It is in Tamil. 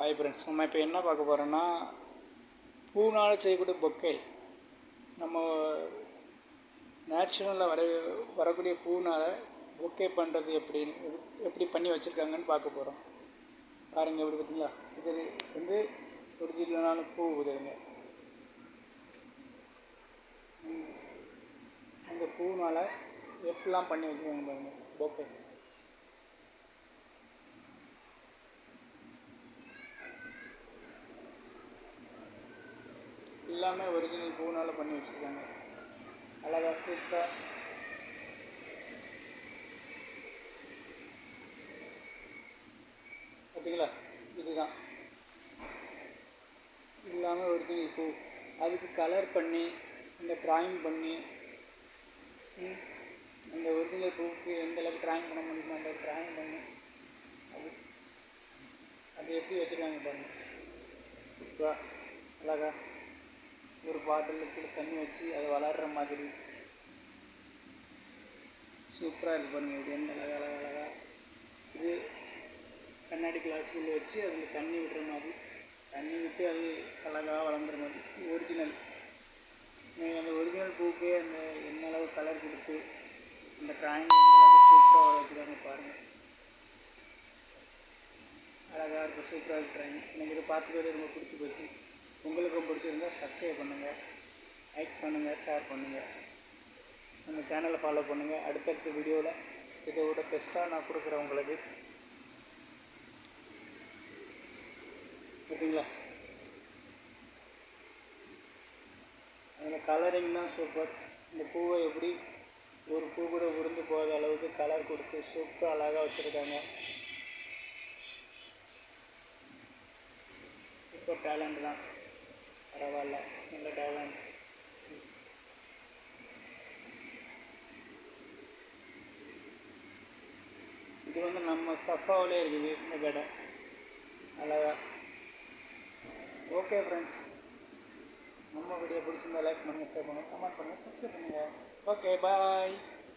ஹாய் ஃப்ரெண்ட்ஸ், நம்ம இப்போ என்ன பார்க்க போகிறோன்னா பூனால் செய்யக்கூடிய பொக்கே. நம்ம நேச்சுரலில் வரக்கூடிய பூனால் பொக்கே பண்ணுறது எப்படி பண்ணி வச்சுருக்காங்கன்னு பார்க்க போகிறோம். பாருங்கள், எப்படி பார்த்தீங்களா? இது வந்து ஒரிஜினலான பூ உதவுங்க. அந்த பூனால் எப்படிலாம் பண்ணி வச்சுருக்காங்க பாருங்கள் பொக்கே. எல்லாமே ஒரிஜினல் பூனால் பண்ணி வச்சுருக்காங்க. அழகாக சூப்பராக பார்த்தீங்களா? இதுதான் எல்லாமே ஒரிஜினல் பூ. அதுக்கு கலர் பண்ணி இந்த ட்ராயிங் பண்ணி அந்த ஒரிஜினல் பூவுக்கு எந்த அளவுக்கு ட்ராயிங் பண்ண முடியுமோ அந்த ட்ராயிங் பண்ணி அது எப்படி வச்சுருக்காங்க பாருங்கள். சூப்பராக அழகாக ஒரு பாட்டிலுக்கு தண்ணி வச்சு அது வளர்கிற மாதிரி சூப்பராக இருக்குது பாருங்கள். இது எந்த அழகாக இது கண்ணாடி கிளாஸுக்குள்ளே வச்சு அதில் தண்ணி விடுற மாதிரி, தண்ணி விட்டு அது அழகாக வளர்ந்துற மாதிரி ஒரிஜினல். அந்த ஒரிஜினல் பூக்கே அந்த என்ன அளவு கலர் கொடுத்து அந்த ட்ராயிங் எந்த அளவுக்கு சூப்பராக வர வச்சுருக்காங்க பாருங்கள். அழகாக இருக்கும், சூப்பராக இருக்குது ட்ராயிங். எனக்கு இதை பார்த்துக்கிறது ரொம்ப பிடிச்சி போச்சு. உங்களுக்கும் பிடிச்சிருந்தா சப்ஸ்கிரைப் பண்ணுங்கள், லைக் பண்ணுங்கள், ஷேர் பண்ணுங்கள், நம்ம சேனலை ஃபாலோ பண்ணுங்கள். அடுத்தடுத்த வீடியோவில் இதை விட பெஸ்ட்டாக நான் கொடுக்குறேன் உங்களுக்கு. பார்த்தீங்களா? அதில் கலரிங் தான் சூப்பர். இந்த பூவை எப்படி ஒரு பூ கூட உருந்து போகாத அளவுக்கு கலர் கொடுத்து சூப்பராக அழகாக வச்சுருக்காங்க. சூப்பர் டேலண்ட் தான், பரவாயில்ல, நல்ல டேலண்ட். இது வந்து நம்ம சஃபாவிலே இருக்குது இந்த கடை, அழகா. ஓகே ஃப்ரெண்ட்ஸ், நம்ம வீடியோ பிடிச்சிருந்தா லைக் பண்ணுங்கள், ஷேர் பண்ணுங்கள், கமெண்ட் பண்ணுங்கள், சப்ஸ்கிரைப் பண்ணுங்கள். ஓகே, பாய்.